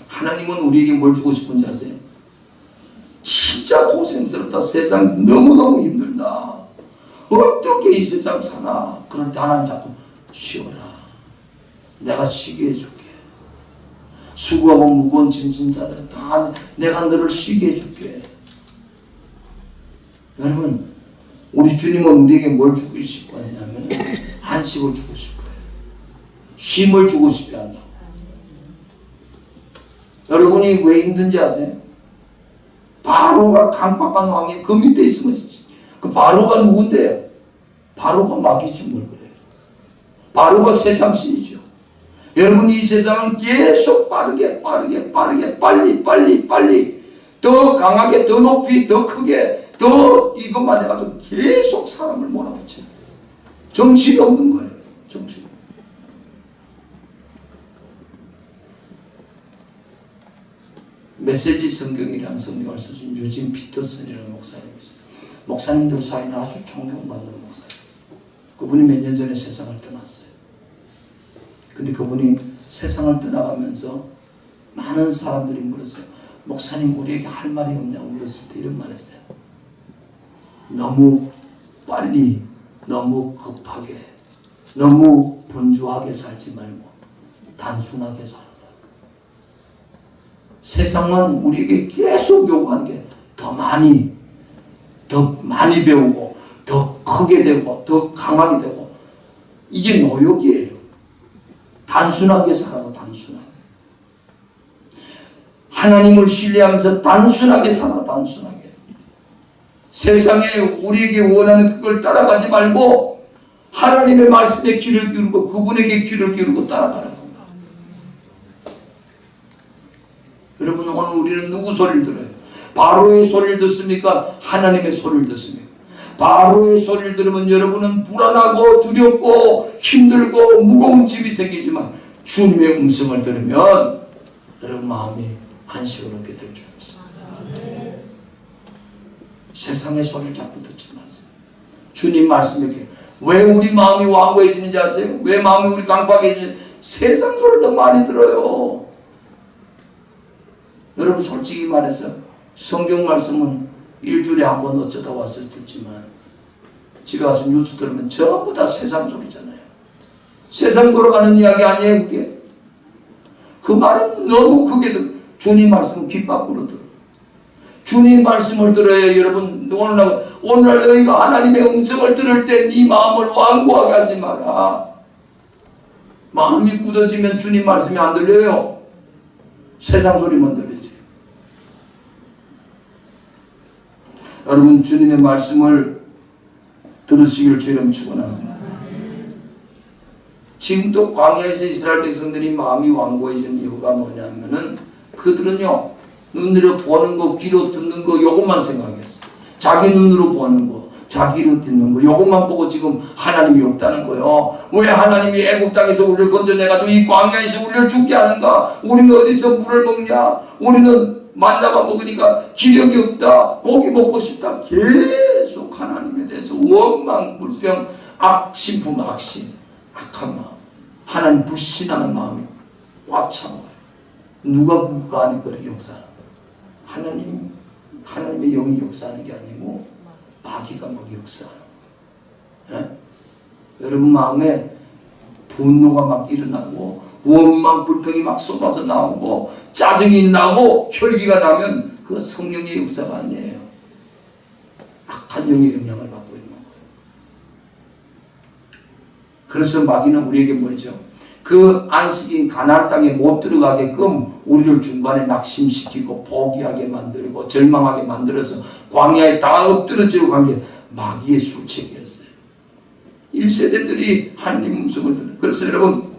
하나님은 우리에게 뭘 주고 싶은지 아세요? 진짜 고생스럽다. 세상 너무너무 힘들다. 어떻게 이 세상 사나. 그럴 때 하나님 자꾸 쉬어라. 내가 쉬게 해줄게. 수고하고 무거운 짐진 자들은 다 내가 너를 쉬게 해줄게. 여러분 우리 주님은 우리에게 뭘 주고 싶어 하냐면 안식을 주고 싶어요. 쉼을 주고 싶어 한다고. 여러분이 왜 힘든지 아세요? 바로가 강팍한 왕이 그 밑에 있으면 그 바로가 누군데요? 바로가 마귀지 뭘 그래요. 바로가 세상 신이죠. 여러분이 이 세상은 계속 빠르게 빨리 더 강하게 더 높이 더 크게 더 이것만 해가지고 계속 사람을 몰아붙이는 정신이 없는 거예요. 정신. 메시지 성경이라는 성경을 쓰신 유진 피터슨이라는 목사님이 있어요. 목사님들 사이는 아주 존경받는 목사예요. 그분이 몇 년 전에 세상을 떠났어요. 근데 그분이 세상을 떠나가면서 많은 사람들이 물었어요. 목사님 우리에게 할 말이 없냐고 물었을 때 이런 말 했어요. 너무 빨리 너무 급하게 너무 분주하게 살지 말고 단순하게 살아라. 세상은 우리에게 계속 요구하는 게 더 많이 배우고 더 크게 되고 더 강하게 되고, 이게 노역이에요. 단순하게 살아라. 단순하게. 하나님을 신뢰하면서 단순하게 살아. 단순하게. 세상에 우리에게 원하는 그걸 따라가지 말고 하나님의 말씀에 귀를 기울이고 그분에게 귀를 기울이고 따라가는 겁니다. 여러분, 오늘 우리는 누구 소리를 들어요? 바로의 소리를 듣습니까? 하나님의 소리를 듣습니까? 바로의 소리를 들으면 여러분은 불안하고 두렵고 힘들고 무거운 짐이 생기지만, 주님의 음성을 들으면 여러분 마음이 안식을 얻게 될 줄 믿습니다. 세상의 소리를 자꾸 듣지 마세요. 주님 말씀에 왜 우리 마음이 완고해지는지 아세요? 왜 마음이 우리 강팍해지는지? 세상 소리를 더 많이 들어요. 여러분, 솔직히 말해서 성경 말씀은 일주일에 한 번 어쩌다 와서 듣지만 집에 와서 뉴스 들으면 전부 다 세상 소리잖아요. 세상 돌아가는 이야기 아니에요, 그게? 그 말은 너무 크게 들어. 주님 말씀은 귀 밖으로 들어. 주님 말씀을 들어야 여러분, 오늘날 너희가 하나님의 음성을 들을 때 네 마음을 완고하게 하지 마라. 마음이 굳어지면 주님 말씀이 안 들려요. 세상 소리만 들리지. 여러분, 주님의 말씀을 들으시기를 주님 축원합니다. 지금도 광야에서 이스라엘 백성들이 마음이 완고해진 이유가 뭐냐면은, 그들은요, 눈으로 보는 거, 귀로 듣는 거, 요것만 생각했어. 자기 눈으로 보는 거, 자기로 듣는 거, 요것만 보고 지금 하나님이 없다는 거예요. 왜 하나님이 애국 땅에서 우리를 건져내가지고 이 광야에서 우리를 죽게 하는가? 우리는 어디서 물을 먹냐? 우리는 만나가 먹으니까 기력이 없다. 고기 먹고 싶다. 계속 하나님에 대해서 원망, 불평, 악심품, 악한 마음, 하나님 불신하는 마음이 꽉 찬 거예요. 누가 그 안에 그렇게 역사하는 거예요? 하나님의 영이 역사하는 게 아니고 마귀가 막 역사하는 거예요. 예? 여러분 마음에 분노가 막 일어나고 원망, 불평이 막 쏟아져 나오고 짜증이 나고 혈기가 나면 그거 성령의 역사가 아니에요. 악한 영의 영향을 받고 있는 거예요. 그래서 마귀는 우리에게 뭐죠? 그 안식인 가나안 땅에 못 들어가게끔 우리를 중간에 낙심시키고 포기하게 만들고 절망하게 만들어서 광야에 다 엎드러지고 간 게 마귀의 술책이었어요. 1세대들이 하나님 음성을 듣는. 그래서 여러분,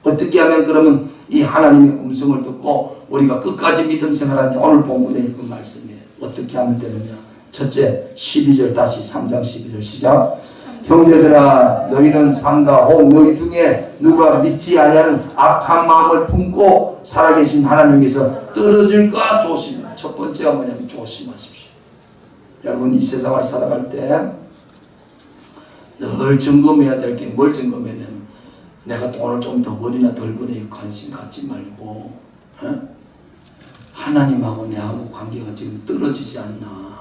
어떻게 하면 그러면 이 하나님의 음성을 듣고 우리가 끝까지 믿음 생활하냐? 오늘 본문에 읽은 말씀이에요. 어떻게 하면 되느냐? 첫째, 12절 다시 3장 12절 시작. 형제들아, 너희는 삼가 혹 너희 중에 누가 믿지 아니하는 악한 마음을 품고 살아계신 하나님께서 떨어질까 조심해. 첫 번째가 뭐냐면 조심하십시오. 여러분, 이 세상을 살아갈 때 늘 점검해야 될 게 뭘 점검해야 되냐면, 내가 돈을 좀 더 버리나 덜 버리나 관심 갖지 말고, 하나님하고 내하고 관계가 지금 떨어지지 않나,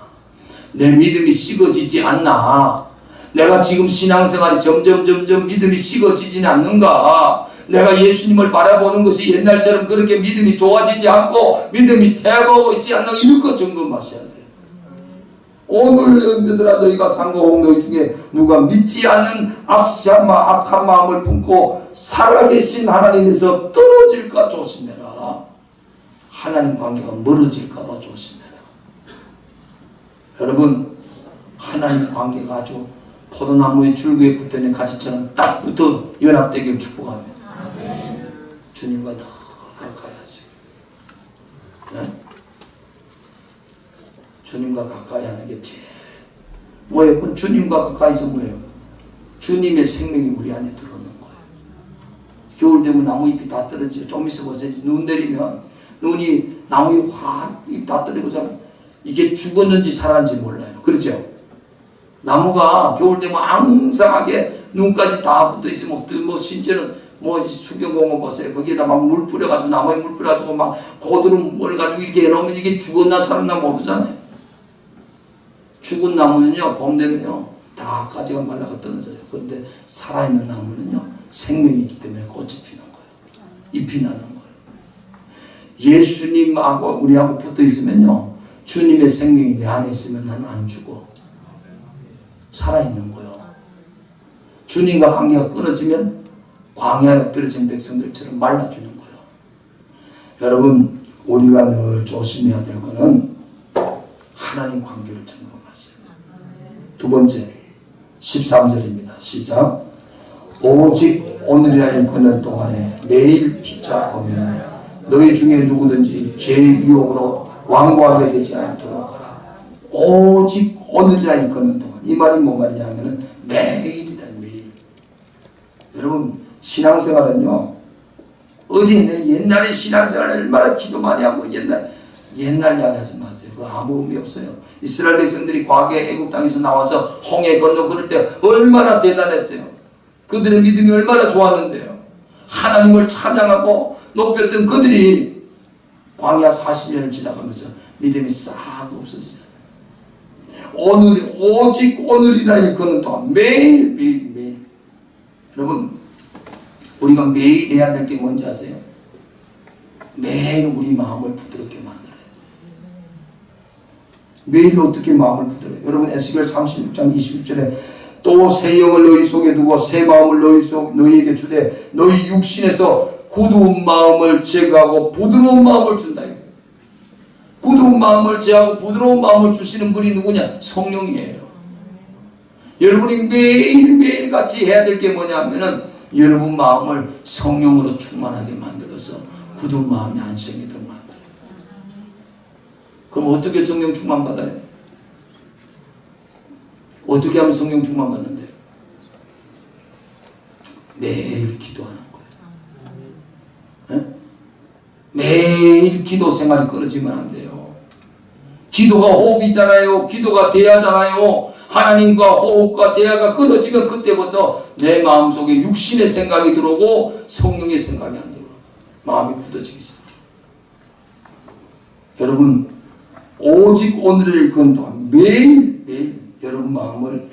내 믿음이 식어지지 않나, 내가 지금 신앙생활이 점점 믿음이 식어지지는 않는가, 내가 예수님을 바라보는 것이 옛날처럼 그렇게 믿음이 좋아지지 않고 믿음이 퇴보하고 있지 않나, 이런 거 점검하셔야 돼요. 오늘 형제들아, 너희가 상고홍 너희 중에 누가 믿지 않는 악한 마음을 품고 살아계신 하나님에서 떨어질까 조심해라. 하나님 관계가 멀어질까 봐 조심해라. 여러분, 하나님 관계가 아주 포도나무의 줄기에 붙어있는 가지처럼 딱 붙어 연합되기를 축복합니다. 주님과 더 가까이 하시고, 네? 주님과 가까이 하는 게 제일 뭐예요? 그건 주님과 가까이서 뭐예요? 주님의 생명이 우리 안에 들어오는 거예요. 겨울 되면 나무잎이 다 떨어지죠. 좀 있어 보세요. 눈 내리면 눈이 나무잎 확 잎 다 떨어지잖아요. 이게 죽었는지 살았는지 몰라요. 그렇죠? 나무가 겨울 되면 앙상하게 눈까지 다 붙어 있으면 심지어는 수경공원 보세요. 거기에다 막 물 뿌려가지고, 나무에 물 뿌려가지고 막 고드름 물 가지고 이렇게 해놓으면 이게 죽었나 살았나 모르잖아요. 죽은 나무는요, 봄 되면요, 다 가지가 말라가 떨어져요. 그런데 살아있는 나무는요, 생명이 있기 때문에 꽃이 피는 거예요. 잎이 나는 거예요. 예수님하고 우리하고 붙어 있으면요, 주님의 생명이 내 안에 있으면 나는 안 죽어. 살아있는 거요. 주님과 관계가 끊어지면 광야에 엎드려진 백성들처럼 말라주는 거예요. 여러분, 우리가 늘 조심해야 될 거는 하나님 관계를 점검하셔야 돼요. 두 번째, 13절입니다. 시작. 오직 오늘이라 일컫는 동안에 매일 피차 고면하여 너희 중에 누구든지 죄의 유혹으로 완고하게 되지 않도록 하라. 오직 오늘이라 일컫는 동안. 이 말이 뭔 말이냐 하면은 매일이다, 매일. 여러분, 신앙생활은요, 어제 내 옛날에 신앙생활 얼마나 기도 많이 하고 옛날 이야기하지 마세요. 그거 아무 의미 없어요. 이스라엘 백성들이 과거에 애굽 땅에서 나와서 홍해 건너 그럴 때 얼마나 대단했어요. 그들의 믿음이 얼마나 좋았는데요. 하나님을 찬양하고 높였던 그들이 광야 40년을 지나가면서 믿음이 싹 없어지잖아요. 오늘, 오직 오늘이라 일컫는 동안 매일. 여러분, 우리가 매일 해야 될 게 뭔지 아세요? 매일 우리 마음을 부드럽게 만들어야 돼요. 매일 어떻게 마음을 부드러워요? 여러분, 에스겔 36장 26절에 또 새 영을 너희 속에 두고 새 마음을 너희에게 주되 너희 육신에서 굳은 마음을 제거하고 부드러운 마음을 준다. 굳은 마음을 제하고 부드러운 마음을 주시는 분이 누구냐? 성령이에요. 여러분이 매일매일 같이 해야 될 게 뭐냐 하면은 여러분 마음을 성령으로 충만하게 만들어서 굳은 마음이 안 생기도록 만들어요. 그럼 어떻게 성령 충만 받아요? 어떻게 하면 성령 충만 받는데요? 매일 기도하는 거예요. 네? 매일 기도 생활이 끊어지면 안 돼요. 기도가 호흡이잖아요. 기도가 대화잖아요. 하나님과 호흡과 대화가 끊어지면 그때부터 내 마음속에 육신의 생각이 들어오고 성령의 생각이 안 들어요. 마음이 굳어지기 시작해요. 여러분, 오직 오늘을 일컫는 동안 매일 여러분 마음을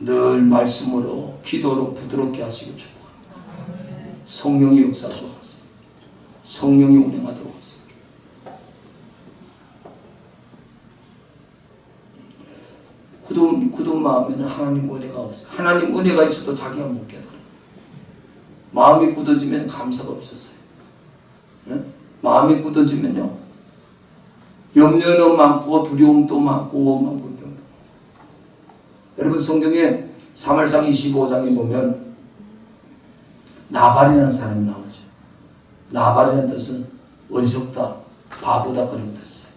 늘 말씀으로 기도로 부드럽게 하시고 축복합니다. 성령이 역사하도록 하세요. 성령이 운행하도록 하세요. 굳은 마음에는 하나님 은혜가 없어요. 하나님 은혜가 있어도 자기가 못 깨달아요. 마음이 굳어지면 감사가 없었어요. 네? 마음이 굳어지면요, 염려는 많고 두려움도 많고. 여러분, 성경에 사무엘상 25장에 보면 나발이라는 사람이 나오죠. 나발이라는 뜻은 어리석다, 바보다 그런 뜻이에요.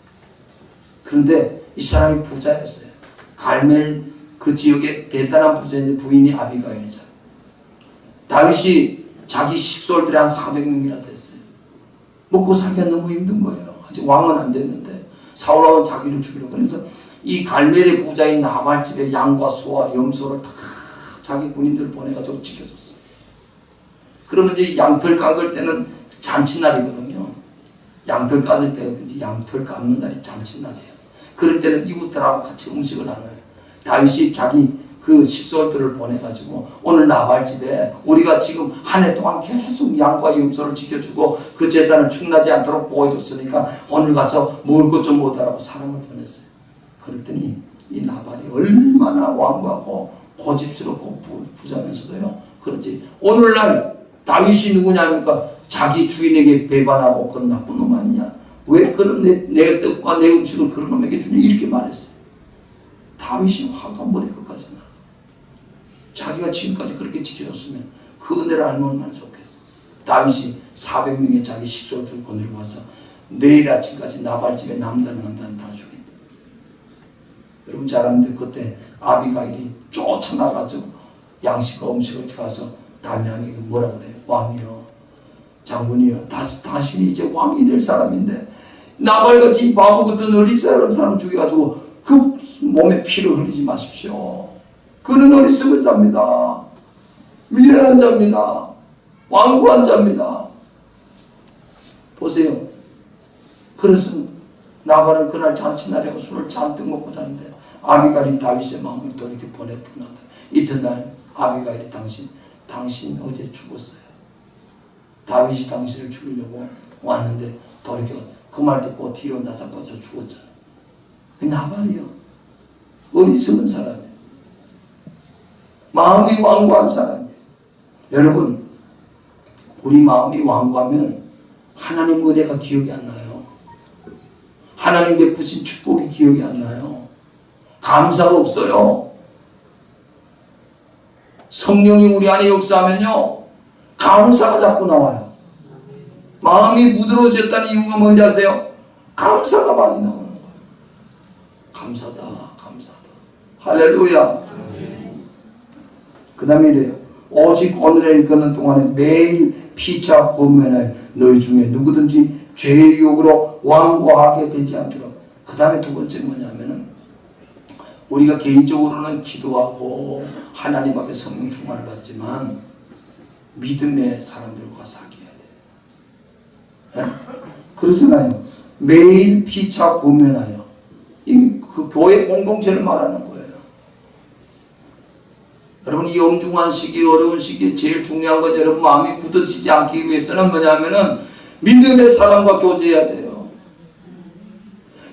그런데 이 사람이 부자였어요. 갈멜 그 지역에 대단한 부자인데 부인이 아비가일이죠. 다윗이 자기 식솔들이 한 400명이나 됐어요. 먹고 살기가 너무 힘든 거예요. 아직 왕은 안 됐는데 사울왕은 자기를 죽이려고. 그래서 이 갈멜의 부자인 나발 집에 양과 소와 염소를 다 자기 군인들 보내가지고 지켜줬어요. 그러면 이제 양털 깎을 때는 잔치날이거든요. 양털 깎을 때 양털 깎는 날이 잔치날이에요. 그럴 때는 이웃들하고 같이 음식을 나눠요. 다윗이 자기 그 식솔들을 보내가지고 오늘 나발 집에 우리가 지금 한 해 동안 계속 양과 염소를 지켜주고 그 재산을 충나지 않도록 보호해줬으니까 오늘 가서 먹을 것 좀 먹으라고 사람을 보냈어요. 그랬더니 이 나발이 얼마나 완고하고 고집스럽고 부자면서도요, 그렇지, 오늘날 다윗이 누구냐니까 자기 주인에게 배반하고 그런 나쁜 놈 아니냐, 왜 그런 내 떡과 내 음식을 그런 놈에게 주냐, 이렇게 말했어요. 다윗이 화가 머리 끝까지 났어요. 자기가 지금까지 그렇게 지켜줬으면 그 은혜를 알면 얼마나 좋겠어. 다윗이 400명의 자기 식솔들 거느리고 와서 내일 아침까지 나발 집에 남자는 다 죽인다. 여러분 잘 아는데 그때 아비가일이 쫓아나가지고 양식과 음식을 가서 다윗에게 뭐라 그래요? 왕이여, 장군이여, 당신이 이제 왕이 될 사람인데 나발같이 바보 같은 어리석은 사람 죽여가지고 그 몸에 피를 흘리지 마십시오. 그는 어리석은 자입니다. 미련한 자입니다. 완고한 자입니다. 보세요. 그래서 나발은 그날 잔치날이고 술을 잔뜩 먹고 자는데 아비가일이 다윗의 마음을 돌이켜 보냈구나. 이튿날 아비가일이 당신 어제 죽었어요. 다윗이 당신을 죽이려고 왔는데 돌이켜 그 말 듣고 뒤로 나자빠져 죽었잖아. 나발이요. 어리석은 사람이에요. 마음이 완고한 사람이에요. 여러분, 우리 마음이 완고하면 하나님 은혜가 기억이 안 나요. 하나님 베푸신 축복이 기억이 안 나요. 감사가 없어요. 성령이 우리 안에 역사하면요, 감사가 자꾸 나와요. 마음이 부드러워졌다는 이유가 뭔지 아세요? 감사가 많이 나오는 거예요. 감사다, 감사다. 할렐루야. 그 다음에 이래요. 오직 오늘의 일하는 동안에 매일 피차 권면하여 너희 중에 누구든지 죄의 유혹으로 완고하게 되지 않도록. 그 다음에 두 번째 뭐냐면은, 우리가 개인적으로는 기도하고 하나님 앞에 성령 충만을 받지만 믿음의 사람들과 사귀어야 돼요. 네? 그러잖아요. 매일 피차 권면하여. 그 교회 공동체를 말하는 거예요. 여러분, 이 엄중한 시기, 어려운 시기에 제일 중요한 건 여러분 마음이 굳어지지 않기 위해서는 뭐냐면은 믿음의 사람과 교제해야 돼요.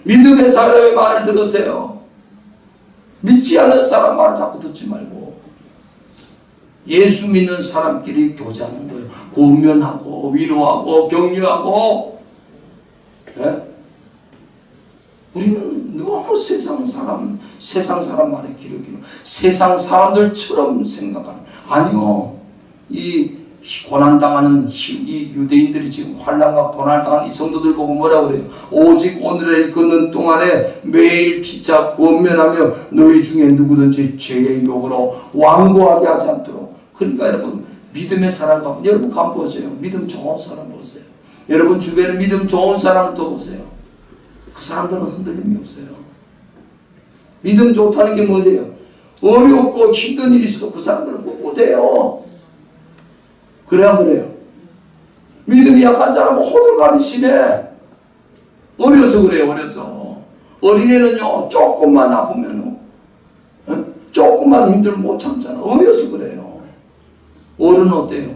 믿음의 사람의 말을 들으세요. 믿지 않는 사람 말을 자꾸 듣지 말고 예수 믿는 사람끼리 교제하는 거예요. 권면하고 위로하고 격려하고. 예? 우리는 너무 세상 사람 말에 귀를 기울여 세상 사람들처럼 생각하는. 아니요. 이 고난당하는 이 유대인들이 지금 환난과 고난당하는 이 성도들 보고 뭐라고 그래요? 오직 오늘을 걷는 동안에 매일 피차 권면하며 너희 중에 누구든지 죄의 유혹으로 완고하게 하지 않도록. 그러니까 여러분, 믿음의 사람 가면 여러분 간 보세요. 믿음 좋은 사람 보세요. 여러분 주변에 믿음 좋은 사람을 또 보세요. 그 사람들은 흔들림이 없어요. 믿음 좋다는 게 뭐예요? 어렵고 힘든 일이 있어도 그 사람들은 꿋꿋해요. 그래야 그래요. 믿음이 약한 사람은 호들갑이 심해. 어려서 그래요. 어려서. 어린애는요, 조금만 아프면 조금만 힘들면 못 참잖아. 어려서 그래요. 어른은 어때요?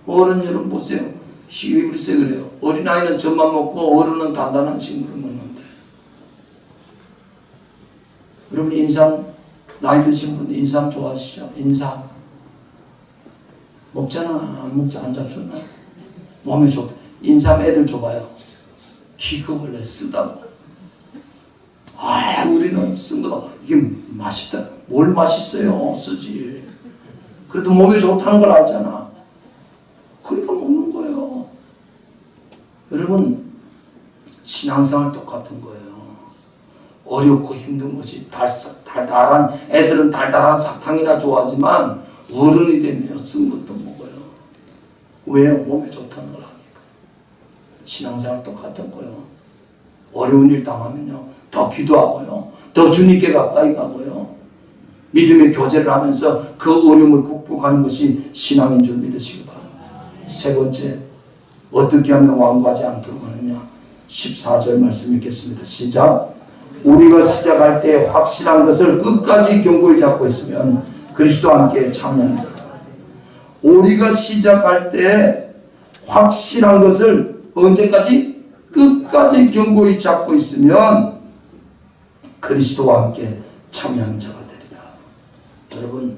어른 여러분 보세요. 히브리서에 그래요. 어린아이는 젖만 먹고 어른은 단단한 식물을 먹는데. 여러분 인삼, 나이 드신 분들 인삼 좋아하시죠? 인삼 먹잖아. 안 먹자. 안 잡수나? 몸에 좋다. 인삼 애들 줘봐요. 기겁을 해. 쓰다고. 아, 우리는 쓴 거다. 이게 맛있다. 뭘 맛있어요? 쓰지. 그래도 몸에 좋다는 걸 알잖아. 그러니까 먹는 거예요. 여러분, 신앙생활 똑같은 거예요. 어렵고 힘든 것이 달달한, 애들은 달달한 사탕이나 좋아하지만 어른이 되면 쓴 것도 먹어요. 왜요? 몸에 좋다는 걸 하니까. 신앙생활 똑같은 거예요. 어려운 일 당하면요, 더 기도하고요, 더 주님께 가까이 가고요, 믿음의 교제를 하면서 그 어려움을 극복하는 것이 신앙인 줄 믿으시기 바랍니다. 세 번째, 어떻게 하면 완고하지 않도록 하느냐. 14절 말씀 읽겠습니다. 시작. 우리가 시작할 때 확실한 것을 끝까지 견고히 잡고 있으면 그리스도와 함께 참여하는 것. 우리가 시작할 때 확실한 것을 언제까지? 끝까지 견고히 잡고 있으면 그리스도와 함께 참여하는 자가 되리라. 여러분,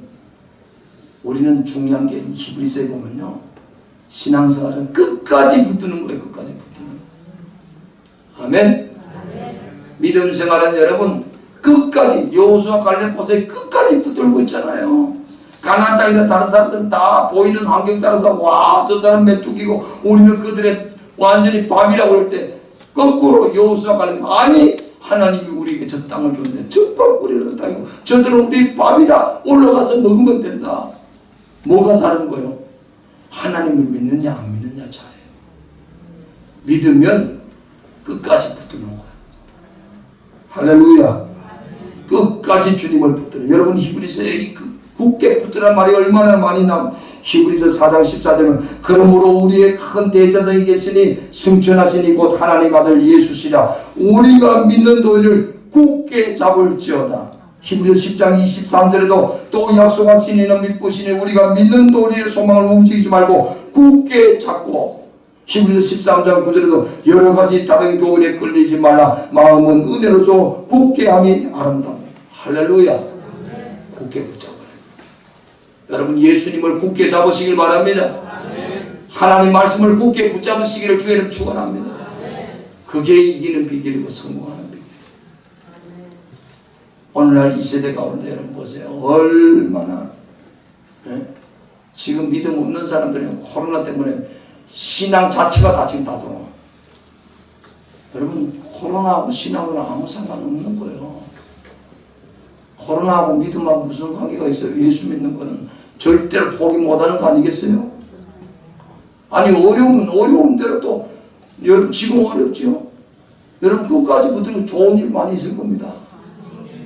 우리는 중요한 게 히브리서에 보면요, 신앙생활은 끝까지 붙드는 거예요. 끝까지 붙드는 거예요. 아멘. 믿음 생활은 여러분 끝까지, 여호수아 갈렙 보세요. 끝까지 붙들고 있잖아요. 가나안 땅에서 다른 사람들은 다 보이는 환경 따라서 와, 저 사람 메뚜기고 우리는 그들의 완전히 밥이라고 그럴 때 거꾸로 여호수아 갈렙, 아니 하나님이 우리에게 저 땅을 줬는데 젖밥 뿌리는 땅이고 저들은 우리 밥이다. 올라가서 먹으면 된다. 뭐가 다른 거예요? 하나님을 믿느냐 안 믿느냐 차이에요. 믿으면 끝까지 붙드는 거예요. 할렐루야. 끝까지 주님을 붙들어. 여러분 히브리서에 굳게 붙들란 말이 얼마나 많이 나오면, 히브리서 4장 14절은 그러므로 우리의 큰 대제사장이 계시니 승천하신 이곳 하나님 아들 예수시라. 우리가 믿는 도리를 굳게 잡을지어다. 히브리서 10장 23절에도 또 약속하신 이는 믿으시니 우리가 믿는 도리의 소망을 움직이지 말고 굳게 잡고 히브리서 13장 9절에도 여러 가지 다른 교훈에 끌리지 말라. 마음은 은혜로서 굳게 함이 아름답다. 할렐루야. 굳게 붙잡아라. 여러분 예수님을 굳게 잡으시길 바랍니다. 하나님 말씀을 굳게 붙잡으시기를 주의를 축원합니다. 그게 이기는 비결이고 성공하는 비결. 오늘날 이 세대 가운데 여러분 보세요. 얼마나 지금 믿음 없는 사람들은 코로나 때문에 신앙 자체가 다 지금 다 돌아와. 여러분 코로나하고 신앙은 아무 상관없는 거예요. 코로나하고 믿음하고 무슨 관계가 있어요? 예수 믿는 거는 절대로 포기 못하는 거 아니겠어요? 아니 어려우면 어려운 대로 또 여러분 지금 어렵죠? 여러분 끝까지 붙들고 좋은 일 많이 있을 겁니다.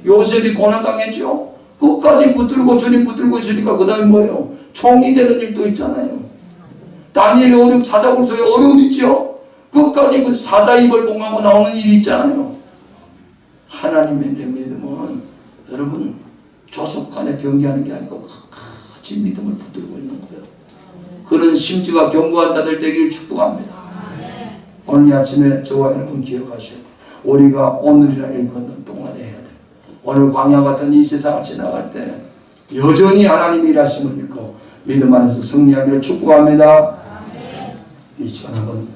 요셉이 고난당했죠? 끝까지 붙들고 주님 붙들고 있으니까 그 다음에 뭐예요? 총리 되는 일도 있잖아요. 다니엘이 사자굴소에 어려움 있죠? 끝까지 그 사자 입을 봉하고 나오는 일이 있잖아요. 하나님의 내 믿음은 여러분 조속간에 변개하는 게 아니고 끝까지 믿음을 붙들고 있는 거예요. 그런 심지가 견고한 자들 되기를 축복합니다. 오늘 아침에 저와 여러분 기억하셔야 돼요. 우리가 오늘이라는 일 걷는 동안에 해야 돼요. 오늘 광야 같은 이 세상을 지나갈 때 여전히 하나님이 일하심을 믿고 믿음 안에서 승리하기를 축복합니다. 이 시간 한번